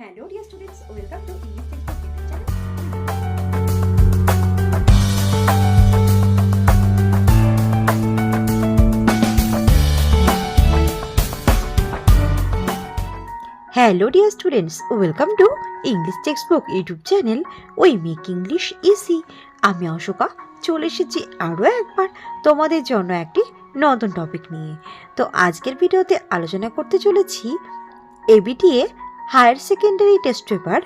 Hello dear students, welcome to English Textbook YouTube channel. Hello dear students, welcome to English Textbook YouTube channel. We make English easy. আমি অশোকা চলে এসেছি আরও একবার তোমাদের জন্য একটি নতুন টপিক নিয়ে। তো আজকের ভিডিওতে আলোচনা করতে চলেছি ABTA higher secondary test paper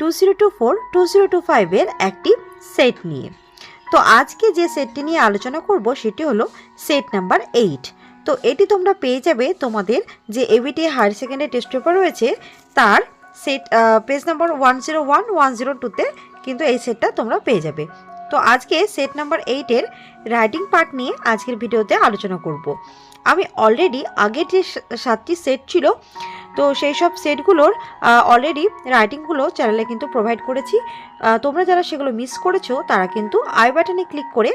2024-2025 এর একটি সেট নিয়ে। তো আজকে যে সেটটি নিয়ে আলোচনা করব সেটি হলো সেট নাম্বার 8। তো এটি তোমরা পেয়ে যাবে তোমাদের যে ABTA higher secondary test paper রয়েছে তার সেট পেজ নাম্বার 101-102-তে কিন্তু এই সেটটা তোমরা পেয়ে যাবে। তো আজকে সেট নাম্বার 8-এর রাইটিং পার্ট নিয়ে আজকের ভিডিওতে আলোচনা করব। আমি অলরেডি আগের যে 7টি সেট ছিল তো সেই সব সেটগুলোর অলরেডি রাইটিংগুলো চ্যানেলে কিন্তু প্রোভাইড করেছি। তোমরা যারা সেগুলো মিস করেছো তারা কিন্তু আই বাটনে ক্লিক করে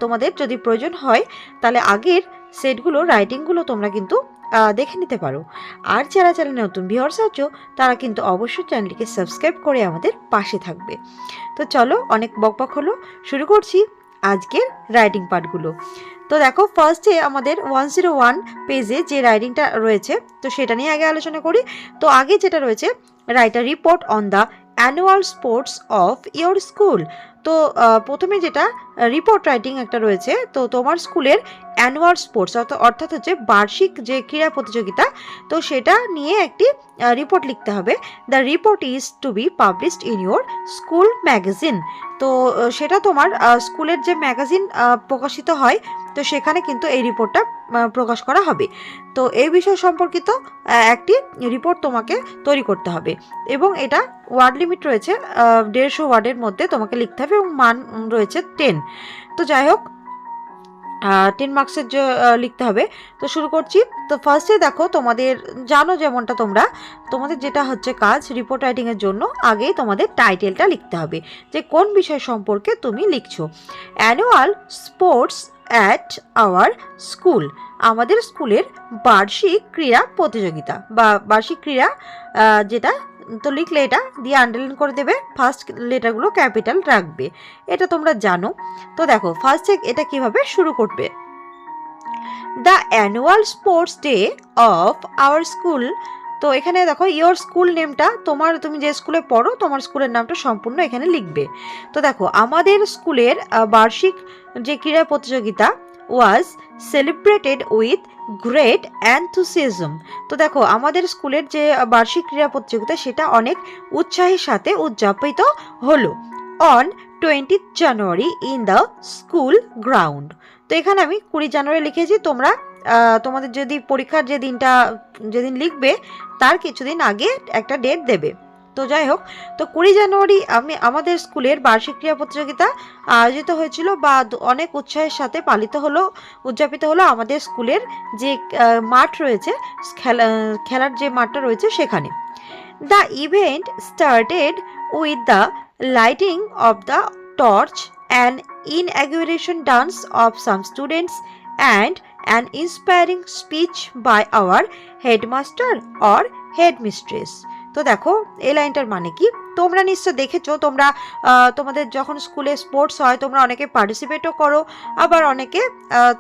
তোমাদের যদি প্রয়োজন হয় তাহলে আগের সেটগুলো রাইটিংগুলো তোমরা কিন্তু দেখে নিতে পারো। আর যারা চ্যানেলে নতুন ভিউয়ার্স আছো তারা কিন্তু অবশ্যই চ্যানেলটিকে সাবস্ক্রাইব করে আমাদের পাশে থাকবে। তো চলো অনেক বকবক হলো, শুরু করছি আজকের রাইটিং পার্টগুলো। তো দেখো ফার্স্টে আমাদের 101 পেজে যে রাইটিংটা রয়েছে তো সেটা নিয়ে আগে আলোচনা করি। তো আগে যেটা রয়েছে write a report on the annual sports of your school. তো প্রথমে যেটা রিপোর্ট রাইটিং একটা রয়েছে, তো তোমার স্কুলের অ্যানুয়াল স্পোর্টস অর্থাৎ হচ্ছে বার্ষিক যে ক্রীড়া প্রতিযোগিতা তো সেটা নিয়ে একটি রিপোর্ট লিখতে হবে। The report is to be published in your school magazine. তো সেটা তোমার স্কুলের যে ম্যাগাজিন প্রকাশিত হয় তো সেখানে কিন্তু এই রিপোর্টটা প্রকাশ করা হবে। তো এই বিষয় সম্পর্কিত একটি রিপোর্ট তোমাকে তৈরি করতে হবে এবং এটা ওয়ার্ড লিমিট রয়েছে 150 ওয়ার্ডের মধ্যে তোমাকে লিখতে হবে এবং মান রয়েছে 10। তো যাই হোক 10 মার্কসের যে লিখতে হবে। তো শুরু করছি। তো ফার্স্টে দেখো তোমাদের জানো যেমনটা তোমাদের যেটা হচ্ছে কাজ রিপোর্ট রাইটিংয়ের জন্য আগেই তোমাদের টাইটেলটা লিখতে হবে যে কোন বিষয় সম্পর্কে তুমি লিখছো। Annual sports at our school, আমাদের স্কুলের বার্ষিক ক্রীড়া প্রতিযোগিতা বা বার্ষিক ক্রীড়া যেটা তো লিখলে এটা দিয়ে আন্ডারলাইন করে দেবে, ফার্স্ট লেটারগুলো ক্যাপিটাল রাখবে, এটা তোমরা জানো। তো দেখো ফার্স্টে এটা কিভাবে শুরু করবে। The annual sports day of our school. তো এখানে দেখো ইয়োর স্কুল নেমটা তুমি যে স্কুলে পড়ো তোমার স্কুলের নামটা সম্পূর্ণ এখানে লিখবে। তো দেখো আমাদের স্কুলের বার্ষিক যে ক্রীড়া প্রতিযোগিতা ওয়াজ সেলিব্রেটেড উইথ গ্রেট অ্যানথুসিয়াজম। তো দেখো আমাদের স্কুলের যে বার্ষিক ক্রীড়া প্রতিযোগিতা সেটা অনেক উৎসাহের সাথে উদযাপিত হলো on 20th January in the school ground. তো এখানে আমি 20 জানুয়ারি লিখেছি, তোমরা তোমাদের যদি পরীক্ষার যেদিন লিখবে তার কিছুদিন আগে একটা ডেট দেবে। তো যাই হোক, তো 20 জানুয়ারি আমাদের স্কুলের বার্ষিক ক্রীড়া প্রতিযোগিতা আয়োজিত হয়েছিল বা অনেক উৎসাহের সাথে উদযাপিত হলো আমাদের স্কুলের যে মাঠ রয়েছে খেলার যে মাঠটা রয়েছে সেখানে। The event started with the lighting of the torch and inauguration dance of some students and an inspiring speech by our headmaster or headmistress. তো দেখো এই লাইনটার মানে কি তোমরা নিশ্চয় দেখেছো, তোমাদের যখন স্কুলে স্পোর্টস হয় তোমরা অনেকে পার্টিসিপেটও করো, আবার অনেকে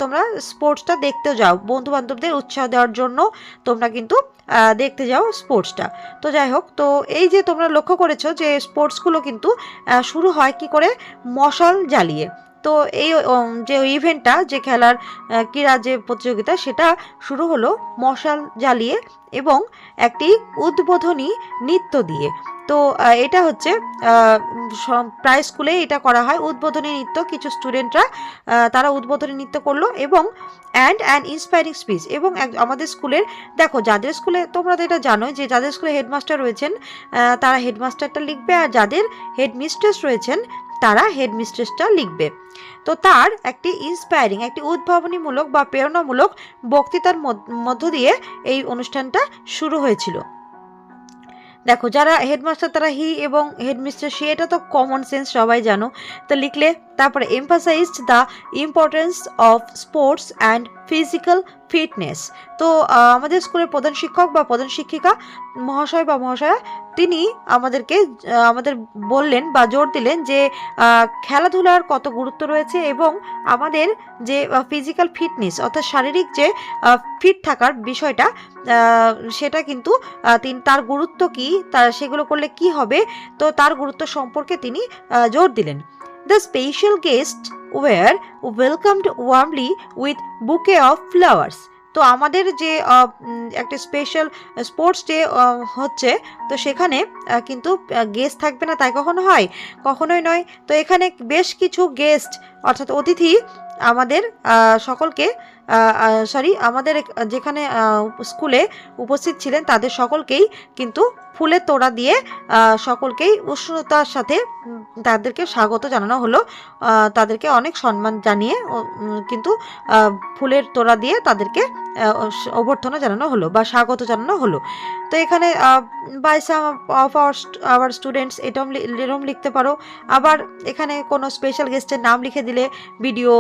তোমরা স্পোর্টসটা দেখতেও যাও, বন্ধু বান্ধবদের উৎসাহ দেওয়ার জন্য তোমরা কিন্তু দেখতে যাও স্পোর্টসটা। তো যাই হোক, তো এই যে তোমরা লক্ষ্য করেছো যে স্পোর্টসগুলো কিন্তু শুরু হয় কি করে, মশাল জ্বালিয়ে। তো এই যে ইভেন্টটা যে খেলার ক্রীড়া যে প্রতিযোগিতা সেটা শুরু হলো মশাল জ্বালিয়ে এবং একটি উদ্বোধনী নৃত্য দিয়ে। তো এটা হচ্ছে প্রায় স্কুলে এটা করা হয় উদ্বোধনী নৃত্য, কিছু স্টুডেন্টরা তারা উদ্বোধনী নৃত্য করলো এবং অ্যান ইন্সপায়ারিং স্পিচ। এবং আমাদের স্কুলের দেখো যাদের স্কুলে তোমরা তো এটা জানোই যে যাদের স্কুলে হেডমাস্টার রয়েছেন তারা হেডমাস্টারটা লিখবে, আর যাদের হেডমিস্ট্রেস রয়েছেন তারা হেডমিস্ট্রেসটা লিখবে। তো তার একটি ইন্সপায়ারিং একটি উদ্ভাবনীমূলক বা প্রেরণামূলক বক্তৃতার মধ্য দিয়ে এই অনুষ্ঠানটা শুরু হয়েছিল। দেখো যারা হেডমাস্টার তারা হি এবং হেডমিস্ট্রেস সে, এটা তো কমন সেন্স সবাই জানো। তো লিখলে তারপরে emphasised the importance of sports and physical fitness. তো আমাদের স্কুলের প্রধান শিক্ষক বা প্রধান শিক্ষিকা মহাশয় বা মহাশয়া তিনি আমাদের বললেন বা জোর দিলেন যে খেলাধুলার কত গুরুত্ব রয়েছে এবং আমাদের যে ফিজিক্যাল ফিটনেস অর্থাৎ শারীরিক যে ফিট থাকার বিষয়টা সেটা কিন্তু তার গুরুত্ব কি, সেগুলো করলে কি হবে, তো তার গুরুত্ব সম্পর্কে তিনি জোর দিলেন। The special guests were welcomed warmly with bouquet of flowers. তো আমাদের যে একটা স্পেশাল স্পোর্টস ডে হচ্ছে, তো সেখানে কিন্তু গেস্ট থাকবে না তাই কখনো হয়? কখনোই নয়। তো এখানে বেশ কিছু গেস্ট অর্থাৎ অতিথি আমাদের সকলকে আমাদের যেখানে স্কুলে উপস্থিত ছিলেন তাদের সকলকেই কিন্তু ফুলের তোড়া দিয়ে সকলকেই উষ্ণতার সাথে তাদেরকে স্বাগত জানানো হলো। তাদেরকে অনেক সম্মান জানিয়ে কিন্তু ফুলের তোড়া দিয়ে তাদেরকে অভ্যর্থনা জানানো হলো বা স্বাগত জানানো হলো। তো এখানে by some of our students এরম লিখতে পারো। আবার এখানে কোনো স্পেশাল গেস্টের নাম লিখে দিলে ভিডিও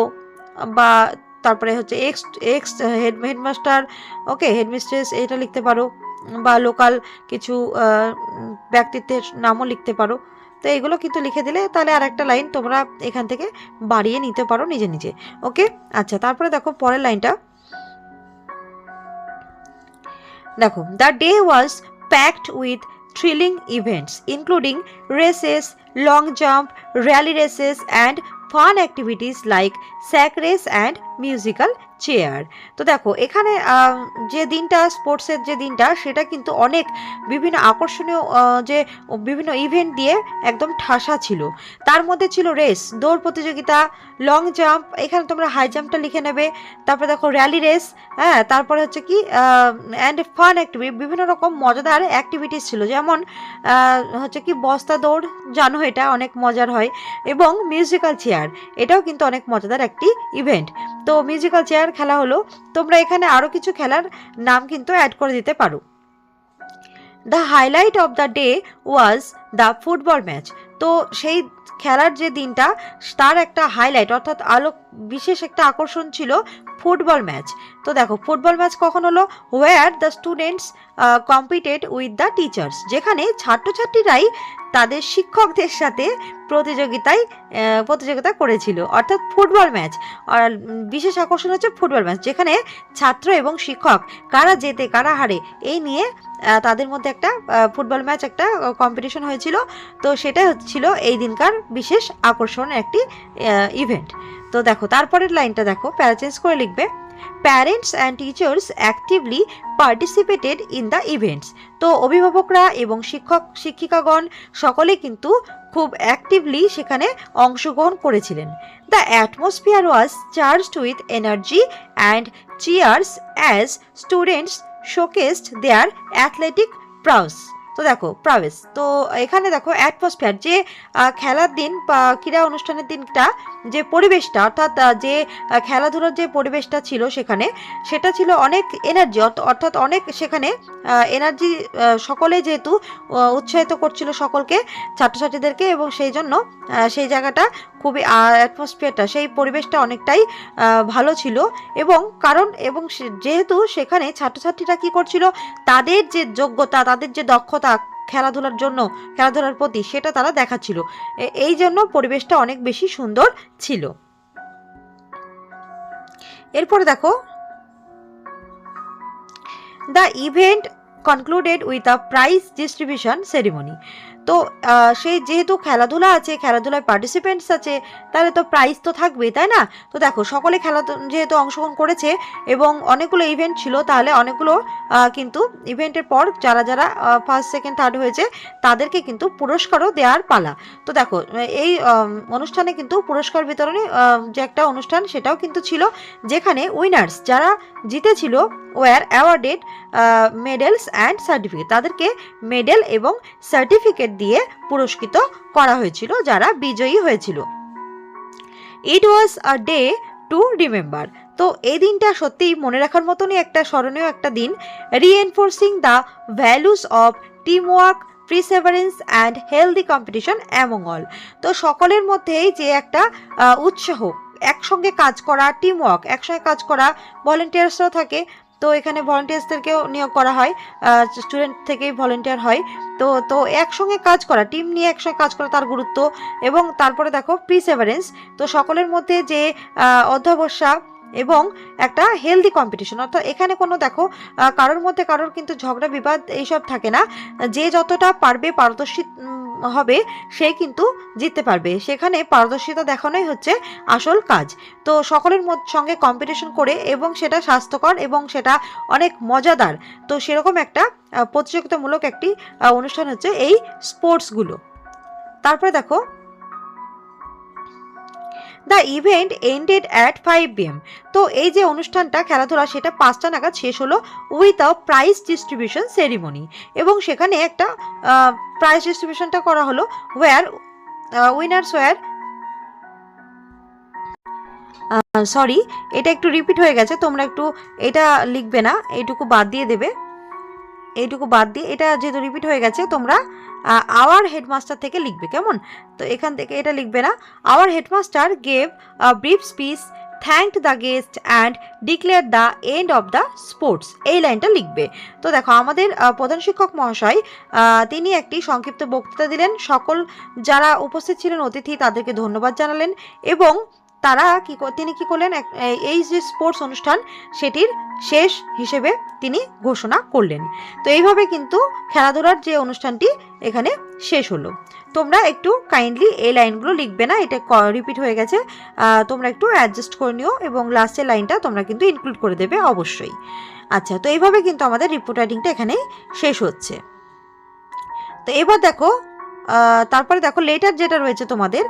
বা তারপরে হচ্ছে এক্স হেডমাস্টার, ওকে, হেডমিস্ট্রেস, এটা লিখতে পারো বা লোকাল কিছু ব্যক্তিত্বের নামও লিখতে পারো। তো এগুলো কিন্তু লিখে দিলে তাহলে আর একটা লাইন তোমরা এখান থেকে বাড়িয়ে নিতে পারো নিজে নিজে। ওকে, আচ্ছা, তারপরে দেখো পরের লাইনটা দেখো। The day was packed with thrilling events including races, long jump, rally races and fun activities like sack race and musical chair. তো দেখো এখানে যে দিনটা স্পোর্টসের যে দিনটা সেটা কিন্তু অনেক বিভিন্ন আকর্ষণীয় যে বিভিন্ন ইভেন্ট দিয়ে একদম ঠাসা ছিল। তার মধ্যে ছিল রেস, দৌড় প্রতিযোগিতা, লং জাম্প, এখানে তোমরা হাই জাম্পটা লিখে নেবে। তারপরে দেখো র্যালি রেস, হ্যাঁ, তারপরে হচ্ছে কি অ্যান্ড ফান অ্যাক্টিভিটি, বিভিন্ন রকম মজাদার অ্যাক্টিভিটিস ছিল, যেমন হচ্ছে কি বস্তা দৌড়, জানো এটা অনেক মজার হয়, এবং মিউজিক্যাল চেয়ার, এটাও কিন্তু অনেক মজাদার একটি ইভেন্ট। তো মিউজিক্যাল চেয়ার খেলা হলো। তোমরা এখানে আরো কিছু খেলার নাম কিন্তু অ্যাড করে দিতে পারো। The highlight of the day was the football match. তো সেই খেলার যে দিনটা তার একটা হাইলাইট অর্থাৎ বিশেষ একটা আকর্ষণ ছিল ফুটবল ম্যাচ। তো দেখো ফুটবল ম্যাচ কখন হলো? Where the students competed with the teachers, যেখানে ছাত্রছাত্রীরাই তাদের শিক্ষকদের সাথে প্রতিযোগিতা করেছিল, অর্থাৎ ফুটবল ম্যাচ। আর বিশেষ আকর্ষণ হচ্ছে ফুটবল ম্যাচ, যেখানে ছাত্র এবং শিক্ষক কারা জেতে কারা হারে এই নিয়ে তাদের মধ্যে একটা ফুটবল ম্যাচ, একটা কম্পিটিশন হয়েছিল। তো সেটা হচ্ছিল এই দিনকার বিশেষ আকর্ষণ একটি ইভেন্ট। তো দেখো তারপরের লাইনটা দেখো, প্যারা চেঞ্জ করে লিখবে। Parents and teachers actively participated in the events. তো অভিভাবকরা এবং শিক্ষিকাগণ সকলে কিন্তু খুব অ্যাক্টিভলি সেখানে অংশগ্রহণ করেছিলেন। The atmosphere was charged with energy and cheers as students showcased their athletic prowess. তো এখানে দেখো অ্যাটমসফিয়ার, যে খেলার দিন বা ক্রীড়া অনুষ্ঠানের দিনটা যে পরিবেশটা অর্থাৎ যে খেলাধুলার যে পরিবেশটা ছিল সেখানে, সেটা ছিল অনেক এনার্জি, অর্থাৎ অনেক সেখানে এনার্জি, সকলে যেহেতু উৎসাহিত করছিল সকলকে, ছাত্রছাত্রীদেরকে, এবং সেই জন্য সেই জায়গাটা খুবই অ্যাটমসফিয়ারটা, সেই পরিবেশটা অনেকটাই ভালো ছিল। এবং যেহেতু সেখানে ছাত্রছাত্রীরা কি করছিল, তাদের যে যোগ্যতা, তাদের যে দক্ষতা খেলাধুলার প্রতি, সেটা তারা দেখাচ্ছিল, এই জন্য পরিবেশটা অনেক বেশি সুন্দর ছিল। এরপরে দেখো, the event concluded with a prize distribution ceremony. তো সেই যেহেতু খেলাধুলা আছে, খেলাধুলায় পার্টিসিপেন্টস আছে, তাহলে তো প্রাইজ তো থাকবে, তাই না? তো দেখো সকলে যেহেতু অংশগ্রহণ করেছে এবং অনেকগুলো ইভেন্ট ছিল, তাহলে অনেকগুলো কিন্তু ইভেন্টের পর যারা যারা ফার্স্ট সেকেন্ড থার্ড হয়েছে তাদেরকে কিন্তু পুরস্কারও দেওয়ার পালা। তো দেখো এই অনুষ্ঠানে কিন্তু পুরস্কার বিতরণী যে একটা অনুষ্ঠান সেটাও কিন্তু ছিল, যেখানে উইনার্স যারা জিতেছিল were awarded medals and certificate, তাদেরকে মেডেল এবং সার্টিফিকেট দিয়ে পুরস্কৃত করা হয়েছিল যারা বিজয়ী হয়েছিল। It was a day to remember. তো এই দিনটা সত্যিই মনে রাখার মতনই একটা স্মরণীয় একটা দিন। Reinforcing the values of teamwork, perseverance and healthy competition among all. তো সকলের মধ্যেই যে একটা উৎসাহ, একসঙ্গে কাজ করা, টিমওয়ার্ক, একসঙ্গে কাজ করা, ভলেন্টিয়ার্সরাও থাকে, তো এখানে ভলেন্টিয়ার্সদেরকেও নিয়োগ করা হয়, স্টুডেন্ট থেকেই ভলেন্টিয়ার হয়। তো তো একসঙ্গে কাজ করা, টিম নিয়ে একসঙ্গে কাজ করা তার গুরুত্ব। এবং তারপরে দেখো প্রিসেভারেন্স, তো সকলের মধ্যে যে অধ্যবসায় এবং একটা হেলদি কম্পিটিশন, অর্থাৎ এখানে কোনো দেখো কারোর মধ্যে কারোর কিন্তু ঝগড়া বিবাদ এইসব থাকে না, যে যতটা পারবে পারদর্শী হবে সে কিন্তু জিততে পারবে, সেখানে পারদর্শিতা দেখানোই হচ্ছে আসল কাজ। তো সকলের সঙ্গে কম্পিটিশন করে এবং সেটা স্বাস্থ্যকর এবং সেটা অনেক মজাদার, তো সেরকম একটা প্রতিযোগিতামূলক একটি অনুষ্ঠান হচ্ছে এই স্পোর্টসগুলো। তারপরে দেখো the event ended at 5 PM। তো এই যে অনুষ্ঠানটা খেলাধুলা সেটা 5টা নাগাদ শেষ হলো with a prize distribution ceremony, এবং সেখানে একটা প্রাইজ ডিস্ট্রিবিউশনটা করা হলো ওয়ার উইনার্স ওয়ার, সরি এটা একটু রিপিট হয়ে গেছে, তোমরা একটু এটা লিখবে না, এইটুকু বাদ দিয়ে দেবে, এইটুকু বাদ দিয়ে, এটা যেহেতু রিপিট হয়ে গেছে তোমরা আওয়ার হেডমাস্টার থেকে লিখবে, কেমন? তো এখান থেকে এটা লিখবে না। Our headmaster gave a brief speech, thanked the guest and declare the end of the sports, এই লাইনটা লিখবে। তো দেখো আমাদের প্রধান শিক্ষক মহাশয় তিনি একটি সংক্ষিপ্ত বক্তৃতা দিলেন, সকল যারা উপস্থিত ছিলেন অতিথি তাদেরকে ধন্যবাদ জানালেন, এবং তারা তিনি কি করলেন, এই যে স্পোর্টস অনুষ্ঠান সেটির শেষ হিসেবে তিনি ঘোষণা করলেন। তো এইভাবে কিন্তু খেলাধুলার যে অনুষ্ঠানটি এখানে শেষ হলো। তোমরা একটু কাইন্ডলি এই লাইনগুলো লিখবে না, এটা রিপিট হয়ে গেছে, তোমরা একটু অ্যাডজাস্ট করে নিও, এবং লাস্টের লাইনটা তোমরা কিন্তু ইনক্লুড করে দেবে অবশ্যই। আচ্ছা, তো এইভাবে কিন্তু আমাদের রিপোর্ট রাইটিংটা এখানেই শেষ হচ্ছে। তো এবার দেখো তারপরে দেখো লেটার যেটা রয়েছে তোমাদের,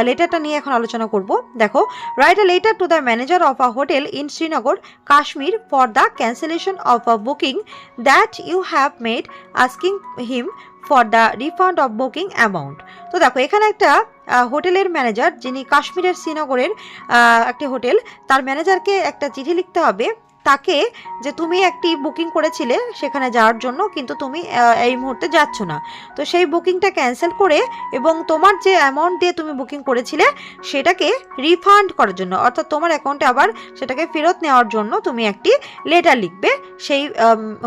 লেটারটা নিয়ে এখন আলোচনা করব। দেখো, write a letter to the manager of a hotel in Srinagar Kashmir for the cancellation of a booking that you have made, asking him for the refund of booking amount. তো দেখো এখানে একটা হোটেলের ম্যানেজার, যিনি কাশ্মীরের শ্রীনগরের একটি হোটেল, তার ম্যানেজারকে একটা চিঠি লিখতে হবে তাকে, যে তুমি একটি বুকিং করেছিলে সেখানে যাওয়ার জন্য, কিন্তু তুমি এই মুহূর্তে যাচ্ছ না, তো সেই বুকিংটা ক্যান্সেল করে এবং তোমার যে অ্যামাউন্ট দিয়ে তুমি বুকিং করেছিলে সেটাকে রিফান্ড করার জন্য, অর্থাৎ তোমার অ্যাকাউন্টে আবার সেটাকে ফেরত নেওয়ার জন্য তুমি একটি লেটার লিখবে সেই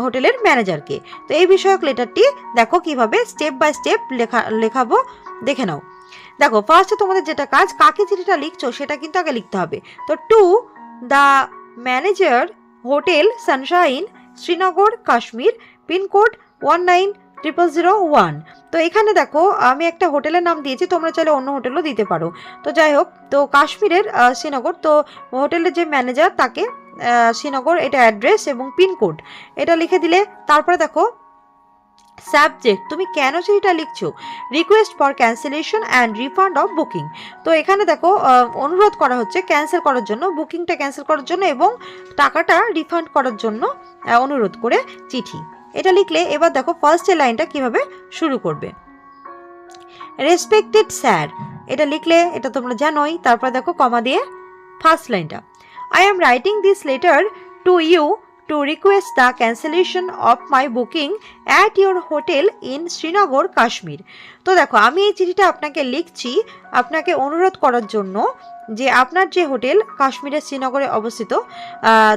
হোটেলের ম্যানেজারকে। তো এই বিষয়ক লেটারটি দেখো কিভাবে স্টেপ বাই স্টেপ লেখাবো, দেখে নাও। দেখো ফার্স্টে তোমাদের যেটা কাজ, কাকে চিঠিটা লিখছো সেটা কিন্তু আগে লিখতে হবে। তো to the manager, hotel Sunshine, Srinagar, Kashmir, pincode 190001। তো এখানে দেখো আমি একটা হোটেলের নাম দিয়েছি, তোমরা চাইলে অন্য হোটেলও দিতে পারো। তো যাই হোক, তো কাশ্মীরের শ্রীনগর, তো হোটেলের যে ম্যানেজার তাকে শ্রীনগর এটা অ্যাড্রেস এবং পিনকোড এটা লিখে দিলে। তারপরে দেখো সাবজেক্ট, তুমি কেন চিঠিটা লিখছো, request for cancellation and refund of booking. তো এখানে দেখো অনুরোধ করা হচ্ছে ক্যান্সেল করার জন্য, বুকিংটা ক্যান্সেল করার জন্য এবং টাকাটা রিফান্ড করার জন্য অনুরোধ করে চিঠি, এটা লিখলে। এবার দেখো ফার্স্টের লাইনটা কিভাবে শুরু করবে, রেসপেক্টেড স্যার, এটা লিখলে, এটা তোমরা জানোই। তারপর দেখো কমা দিয়ে ফার্স্ট লাইনটা, I am writing this letter to you to request the cancellation of my booking at your hotel in Srinagar, Kashmir। তো দেখো আমি এই চিঠিটা আপনাকে লিখছি আপনাকে অনুরোধ করার জন্য যে আপনার যে হোটেল কাশ্মীরের শ্রীনগরে অবস্থিত,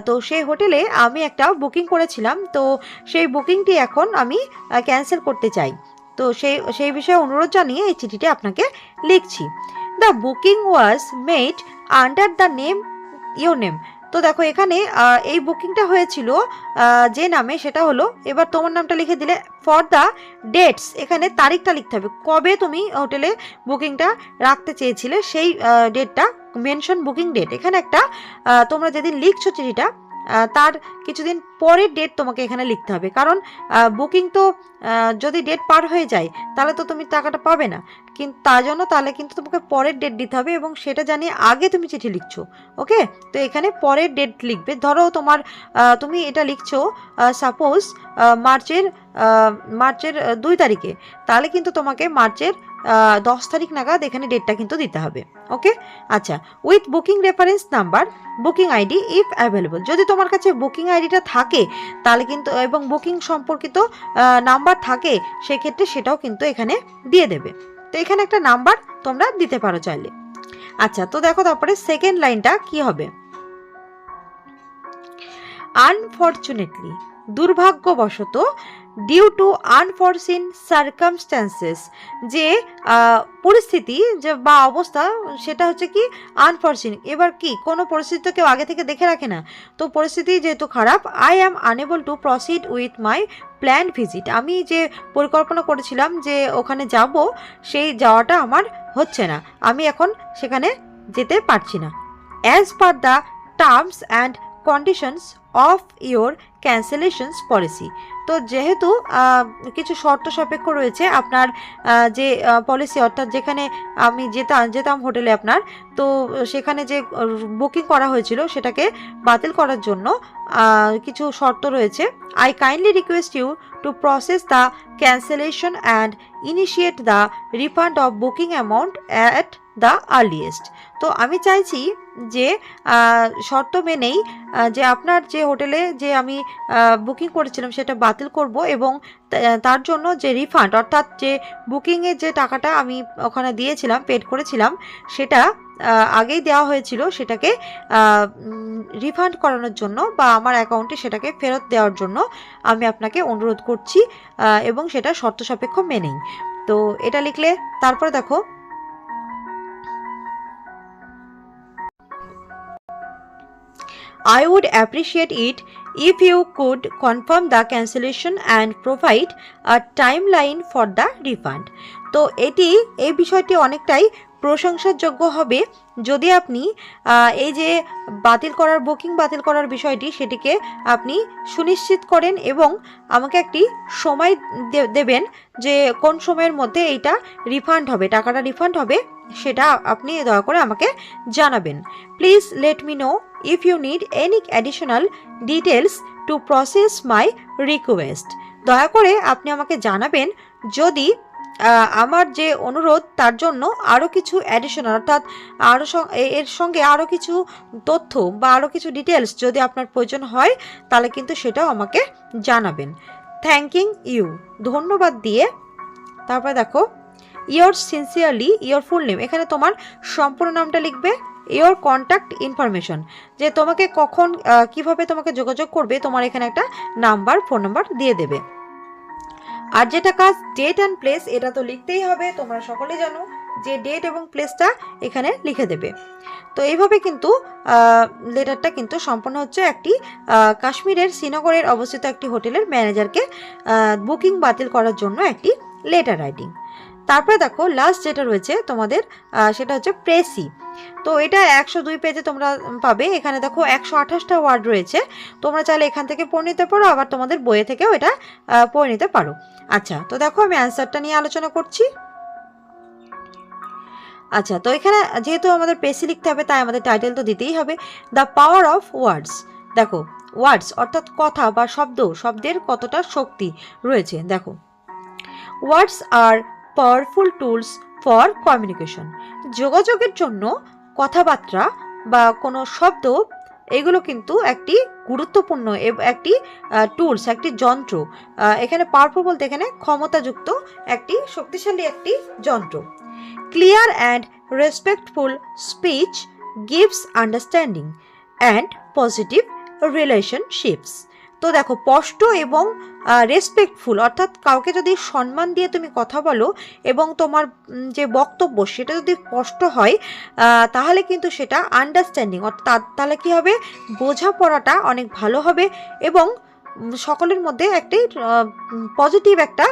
তো সেই হোটেলে আমি একটা বুকিং করেছিলাম, তো সেই বুকিংটি এখন আমি ক্যান্সেল করতে চাই, তো সেই বিষয়ে অনুরোধ জানিয়ে এই চিঠিটি আপনাকে লিখছি। The booking was made under the name your name. তো দেখো এখানে এই বুকিংটা হয়েছিল যে নামে সেটা হলো, এবার তোমার নামটা লিখে দিলে, ফর দ্য ডেটস, এখানে তারিখটা লিখতে হবে, কবে তুমি হোটেলে বুকিংটা রাখতে চেয়েছিলে সেই ডেটটা, মেনশন বুকিং ডেট। এখানে একটা তোমরা যেদিন লিখছো চিঠিটা তার কিছুদিন পরের ডেট তোমাকে এখানে লিখতে হবে, কারণ বুকিং তো যদি ডেট পার হয়ে যায় তাহলে তো তুমি টাকাটা পাবে না, কিন্তু তার জন্য তাহলে কিন্তু তোমাকে পরের ডেট দিতে হবে এবং সেটা জানিয়ে আগে তুমি চিঠি লিখছো। ওকে, তো এখানে পরের ডেট লিখবে। ধরো তোমার তুমি এটা লিখছো সাপোজ মার্চের 2 তারিখে, তাহলে কিন্তু তোমাকে মার্চের 10 তারিখ নাগাদ এখানে ডেটটা কিন্তু দিতে হবে। ওকে, আচ্ছা, with booking reference number, booking ID if available, যদি তোমার কাছে বুকিং আইডিটা থাকে তাহলে কিন্তু, এবং বুকিং সম্পর্কিত নাম্বার থাকে সেক্ষেত্রে সেটাও কিন্তু এখানে দিয়ে দেবে। তো এখানে একটা নাম্বার তোমরা দিতে পারো চাইলে। আচ্ছা, তো দেখো তারপরে সেকেন্ড লাইনটা কি হবে, আনফরচুনেটলি, দুর্ভাগ্যবশত, ডিউ টু আনফরসিন সার্কামস্ট্যান্সেস, যে পরিস্থিতি যে বা অবস্থা সেটা হচ্ছে কি আনফরসিন। এবার কি কোনো পরিস্থিতি তো কেউ আগে থেকে দেখে রাখে না, তো পরিস্থিতি যেহেতু খারাপ, I am unable to proceed with my plan visit, আমি যে পরিকল্পনা করেছিলাম যে ওখানে যাব, সেই যাওয়াটা আমার হচ্ছে না, আমি এখন সেখানে যেতে পারছি না। As per the terms and conditions of your cancellations policy, তো যেহেতু কিছু শর্ত সাপেক্ষ রয়েছে আপনার যে পলিসি, অর্থাৎ যেখানে আমি যেতাম হোটেলে আপনার, তো সেখানে যে বুকিং করা হয়েছিল সেটাকে বাতিল করার জন্য কিছু শর্ত রয়েছে। I kindly request you to process the cancellation and initiate the refund of booking amount at the earliest, তো আমি চাইছি যে শর্ত মেনেই যে আপনার যে হোটেলে যে আমি বুকিং করেছিলাম সেটা বাতিল করব, এবং তার জন্য যে রিফান্ড, অর্থাৎ যে বুকিংয়ের যে টাকাটা আমি ওখানে দিয়েছিলাম, পেড করেছিলাম, সেটা আগেই দেওয়া হয়েছিল, সেটাকে রিফান্ড করানোর জন্য বা আমার অ্যাকাউন্টে সেটাকে ফেরত দেওয়ার জন্য আমি আপনাকে অনুরোধ করছি, এবং সেটা শর্ত সাপেক্ষ মেনেই। তো এটা লিখলে তারপরে দেখো I would appreciate it if you could confirm the cancellation and provide a timeline for the refund. তো এই বিষয়টি অনেকটাই প্রশংসার যোগ্য হবে যদি আপনি এই যে বুকিং বাতিল করার বিষয়টি সেটিকে আপনি সুনিশ্চিত করেন এবং আমাকে একটি সময় দেবেন যে কোন সময়ের মধ্যে এইটা রিফান্ড হবে, টাকাটা রিফান্ড হবে, সেটা আপনি দয়া করে আমাকে জানাবেন। Please let me no if you need any additional details to process my request. দয়া করে আপনি আমাকে জানাবেন যদি আমার যে অনুরোধ তার জন্য আরও কিছু অ্যাডিশনাল, অর্থাৎ এর সঙ্গে আরও কিছু তথ্য বা আরও কিছু ডিটেলস যদি আপনার প্রয়োজন হয়, তাহলে কিন্তু সেটাও আমাকে জানাবেন। থ্যাঙ্কিং ইউ, ধন্যবাদ দিয়ে তারপরে দেখো your sincerely your full name, এখানে তোমার সম্পূর্ণ নামটা লিখবে। ইয়োর কন্ট্যাক্ট ইনফরমেশন, যে তোমাকে কখন কিভাবে তোমাকে যোগাযোগ করবে, তোমার এখানে একটা ফোন নাম্বার দিয়ে দেবে। আর যেটা কাজ ডেট অ্যান্ড প্লেস, এটা তো লিখতেই হবে, তোমরা সকলেই জানো যে ডেট এবং প্লেসটা এখানে লিখে দেবে। তো এইভাবে কিন্তু লেটারটা কিন্তু সম্পন্ন হচ্ছে একটি কাশ্মীরের শ্রীনগরের অবস্থিত একটি হোটেলের ম্যানেজারকে বুকিং বাতিল করার জন্য একটি লেটার রাইটিং। তারপরে দেখো লাস্ট যেটা রয়েছে তোমাদের সেটা হচ্ছে প্রেসি। তো এটা 102 পেজে তোমরা পাবে। এখানে দেখো 128টা ওয়ার্ড রয়েছে, তোমরা চাইলে এখান থেকে পড়ে নিতে পারো, আবার তোমাদের বইয়ে থেকেও এটা পড়ে নিতে পারো। আচ্ছা, তো দেখো আমি অ্যান্সারটা নিয়ে আলোচনা করছি। আচ্ছা, তো এখানে যেহেতু আমাদের প্রেসি লিখতে হবে তাই আমাদের টাইটেল তো দিতেই হবে, দ্য পাওয়ার অফ ওয়ার্ডস। দেখো ওয়ার্ডস অর্থাৎ কথা বা শব্দের কতটা শক্তি রয়েছে। দেখো ওয়ার্ডস আর পাওয়ারফুল টুলস ফর কমিউনিকেশন, যোগাযোগের জন্য কথাবার্তা বা কোনো শব্দ এগুলো কিন্তু একটি গুরুত্বপূর্ণ একটি টুলস, একটি যন্ত্র। এখানে পাওয়ারফুল বলতে এখানে ক্ষমতাযুক্ত একটি শক্তিশালী একটি যন্ত্র। Clear and respectful speech gives understanding and positive relationships. তো দেখো স্পষ্ট এবং রেসপেক্টফুল, অর্থাৎ কাউকে যদি সম্মান দিয়ে তুমি কথা বলো এবং তোমার যে বক্তব্য সেটা যদি স্পষ্ট হয়, তাহলে কিন্তু সেটা আন্ডারস্ট্যান্ডিং, অর্থাৎ তাহলে কী হবে, বোঝাপড়াটা অনেক ভালো হবে এবং সকলের মধ্যে একটি পজিটিভ একটা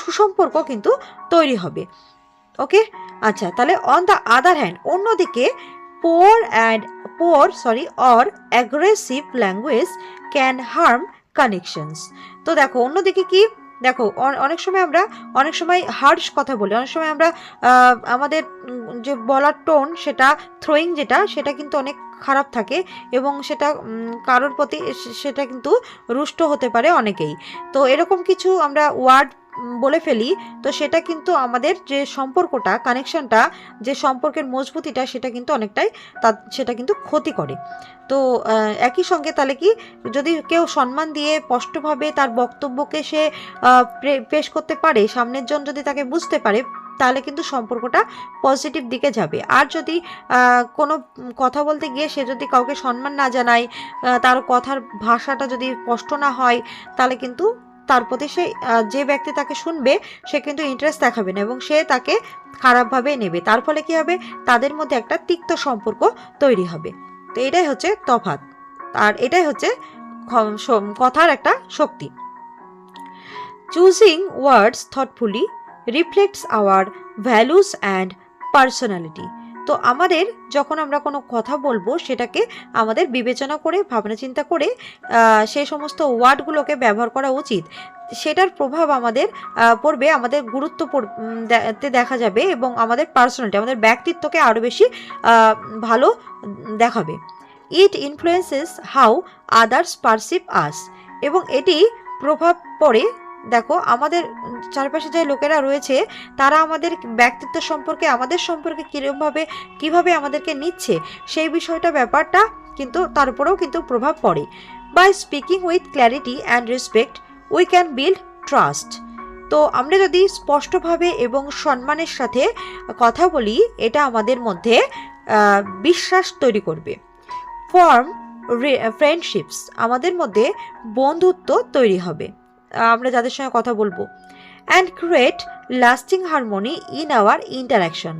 সুসম্পর্ক কিন্তু তৈরি হবে। ওকে, আচ্ছা, তাহলে অন দ্য আদার হ্যান্ড, অন্যদিকে poor or aggressive language can harm connections। তো দেখো অন্যদিকে কি, দেখো অনেক সময় হার্শ কথা বলি, অনেক সময় আমরা আমাদের যে বলার টোন সেটা থ্রোয়িং সেটা কিন্তু অনেক খারাপ থাকে এবং সেটা কারোর প্রতি সেটা কিন্তু রুষ্ট হতে পারে অনেকেই। তো এরকম কিছু আমরা ওয়ার্ড বলে ফেলি, তো সেটা কিন্তু আমাদের যে সম্পর্কটা, কানেকশনটা, যে সম্পর্কের মজবুতিটা সেটা কিন্তু অনেকটাই সেটা কিন্তু ক্ষতি করে। তো একই সঙ্গে তাহলে কি, যদি কেউ সম্মান দিয়ে স্পষ্টভাবে তার বক্তব্যকে সে পেশ করতে পারে, সামনের জন যদি তাকে বুঝতে পারে, তাহলে কিন্তু সম্পর্কটা পজিটিভ দিকে যাবে। আর যদি কোনো কথা বলতে গিয়ে সে যদি কাউকে সম্মান না জানায়, তার কথার ভাষাটা যদি স্পষ্ট না হয়, তাহলে কিন্তু তার প্রতি সে যে ব্যক্তি তাকে শুনবে সে কিন্তু ইন্টারেস্ট দেখাবে না এবং সে তাকে খারাপভাবে নেবে। তার ফলে কি হবে, তাদের মধ্যে একটা তিক্ত সম্পর্ক তৈরি হবে। তো এটাই হচ্ছে তফাৎ, আর এটাই হচ্ছে কথার একটা শক্তি। Choosing words thoughtfully reflects our values and personality. তো আমাদের যখন আমরা কোনো কথা বলবো সেটাকে আমাদের বিবেচনা করে ভাবনা চিন্তা করে সেই সমস্ত ওয়ার্ডগুলোকে ব্যবহার করা উচিত। সেটার প্রভাব আমাদের পড়বে, আমাদের গুরুত্ব দেখা যাবে এবং আমাদের পার্সোনালিটি, আমাদের ব্যক্তিত্বকে আরও বেশি ভালো দেখাবে। ইট ইনফ্লুয়েন্সেস হাউ আদার্স পারসিভ আস, এবং এটি প্রভাব পড়ে, দেখো আমাদের চারপাশে যে লোকেরা রয়েছে তারা আমাদের ব্যক্তিত্ব সম্পর্কে, আমাদের সম্পর্কে কীভাবে আমাদেরকে নিচ্ছে সেই বিষয়টা, ব্যাপারটা কিন্তু তার উপরেও কিন্তু প্রভাব পড়ে। By speaking with clarity and respect we can build trust. তো আমরা যদি স্পষ্টভাবে এবং সম্মানের সাথে কথা বলি, এটা আমাদের মধ্যে বিশ্বাস তৈরি করবে। ফর্ম ফ্রেন্ডশিপস, আমাদের মধ্যে বন্ধুত্ব তৈরি হবে আমরা যাদের সঙ্গে কথা বলবো। And create lasting harmony in our interaction,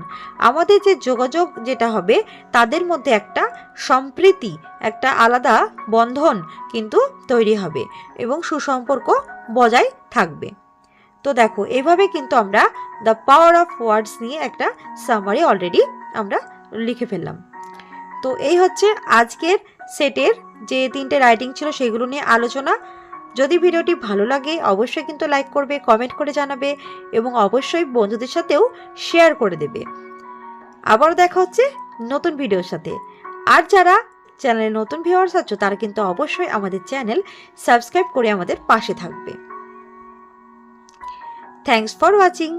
আমাদের যে যোগাযোগ যেটা হবে তাদের মধ্যে একটা সম্প্রীতি, একটা আলাদা বন্ধন কিন্তু তৈরি হবে এবং সুসম্পর্ক বজায় থাকবে। তো দেখো এভাবে কিন্তু আমরা দ্য পাওয়ার অফ ওয়ার্ডস নিয়ে একটা সামারি অলরেডি আমরা লিখে ফেললাম। তো এই হচ্ছে আজকের সেটের যে 3টে রাইটিং ছিল সেগুলো নিয়ে আলোচনা। যদি ভিডিওটি ভালো লাগে অবশ্যই কিন্তু লাইক করবে, কমেন্ট করে জানাবে এবং অবশ্যই বন্ধুদের সাথেও শেয়ার করে দেবে। আবারও দেখা হচ্ছে নতুন ভিডিওর সাথে। আর যারা চ্যানেলে নতুন ভিউয়ার্স আছো তারা কিন্তু অবশ্যই আমাদের চ্যানেল সাবস্ক্রাইব করে আমাদের পাশে থাকবে। Thanks for watching.